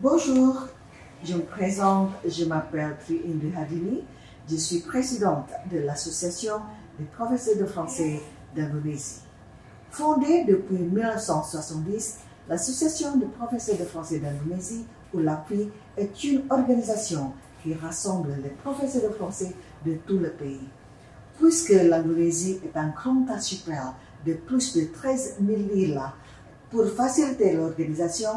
Bonjour, je me présente, je m'appelle Tri Indri Hardini, je suis présidente de l'Association des professeurs de français d'Indonésie. Fondée depuis 1970, l'Association des professeurs de français d'Indonésie, ou l'APFI, est une organisation qui rassemble les professeurs de français de tout le pays. Puisque l'Indonésie est un grand archipel de plus de 13 000 îles, pour faciliter l'organisation,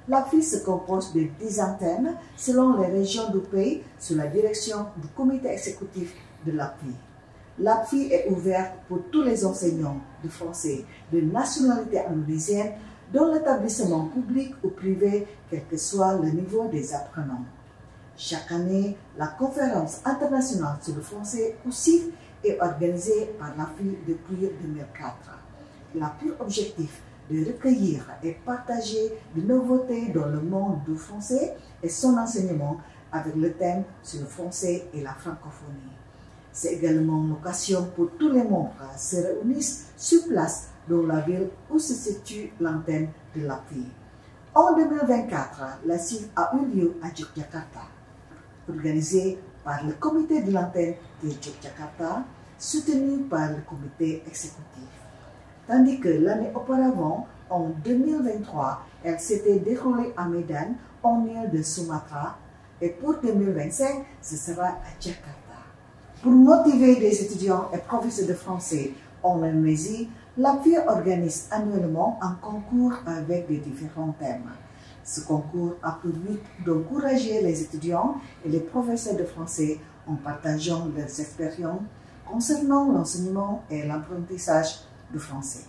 l'APFI se compose de 10 antennes selon les régions du pays sous la direction du comité exécutif de l'APFI. L'APFI est ouverte pour tous les enseignants de français de nationalité indonésienne dans l'établissement public ou privé, quel que soit le niveau des apprenants. Chaque année, la conférence internationale sur le français poussif est organisée par l'APFI depuis 2004. Elle a pour objectif de recueillir et partager des nouveautés dans le monde du français et son enseignement avec le thème sur le français et la francophonie. C'est également l'occasion pour tous les membres de se réunir sur place dans la ville où se situe l'antenne de l'APFI. En 2024, la CIF a eu lieu à Yogyakarta, organisée par le comité de l'antenne de Yogyakarta, soutenu par le comité exécutif. Tandis que l'année auparavant, en 2023, elle s'était déroulée à Medan, en île de Sumatra, et pour 2025, ce sera à Jakarta. Pour motiver des étudiants et professeurs de français en Indonésie, l'APFI organise annuellement un concours avec des différents thèmes. Ce concours a pour but d'encourager les étudiants et les professeurs de français en partageant leurs expériences concernant l'enseignement et l'apprentissage du français.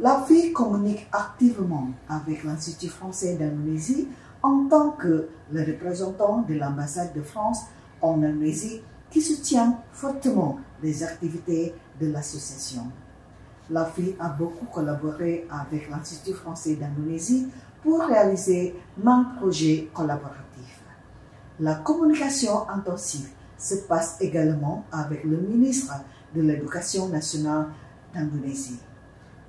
L'APFI communique activement avec l'Institut français d'Indonésie en tant que le représentant de l'ambassade de France en Indonésie qui soutient fortement les activités de l'association. L'APFI a beaucoup collaboré avec l'Institut français d'Indonésie pour réaliser maints projets collaboratifs. La communication intensive se passe également avec le ministre de l'Éducation nationale d'Indonésie.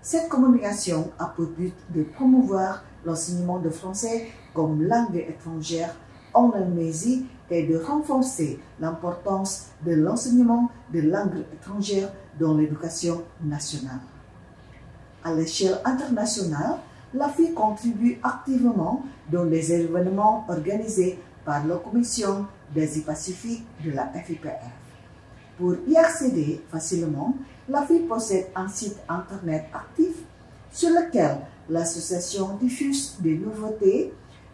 Cette communication a pour but de promouvoir l'enseignement de français comme langue étrangère en Indonésie et de renforcer l'importance de l'enseignement de langues étrangères dans l'éducation nationale. À l'échelle internationale, l'APFI contribue activement dans les événements organisés par la Commission d'Asie-Pacifique de la FIPF. Pour y accéder facilement, l'APFI possède un site internet actif sur lequel l'association diffuse des nouveautés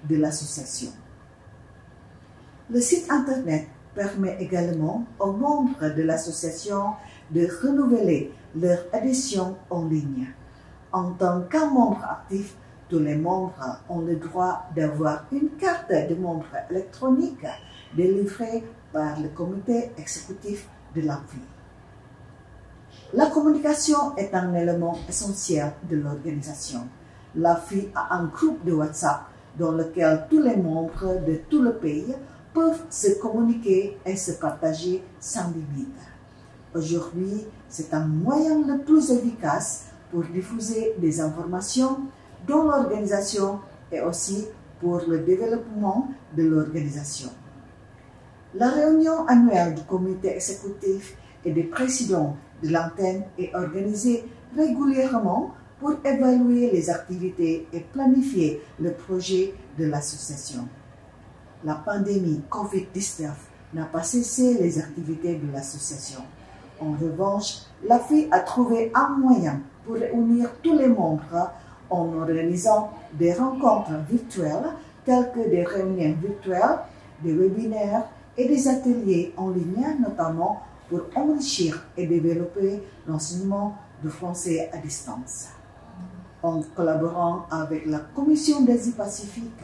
de l'association. Le site internet permet également aux membres de l'association de renouveler leur adhésion en ligne. En tant qu'un membre actif, tous les membres ont le droit d'avoir une carte de membre électronique délivrée par le comité exécutif de l'APFI. La communication est un élément essentiel de l'organisation. L'APFI a un groupe de WhatsApp dans lequel tous les membres de tout le pays peuvent se communiquer et se partager sans limite. Aujourd'hui, c'est un moyen le plus efficace pour diffuser des informations dans l'organisation et aussi pour le développement de l'organisation. La réunion annuelle du comité exécutif et des présidents de l'antenne est organisée régulièrement pour évaluer les activités et planifier le projet de l'association. La pandémie COVID-19 n'a pas cessé les activités de l'association. En revanche, l'APFI a trouvé un moyen pour réunir tous les membres en organisant des rencontres virtuelles telles que des réunions virtuelles, des webinaires et des ateliers en ligne, notamment pour enrichir et développer l'enseignement du français à distance. En collaborant avec la Commission d'Asie-Pacifique,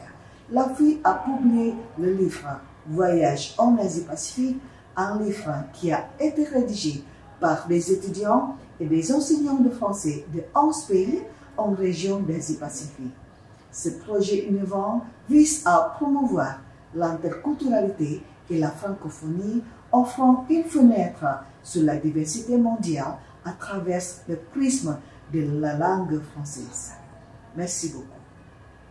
l'APFI a publié le livre « Voyage en Asie-Pacifique », un livre qui a été rédigé par des étudiants et des enseignants de français de 11 pays en région d'Asie-Pacifique. Ce projet innovant vise à promouvoir l'interculturalité et la francophonie, offrant une fenêtre sur la diversité mondiale à travers le prisme de la langue française. Merci beaucoup.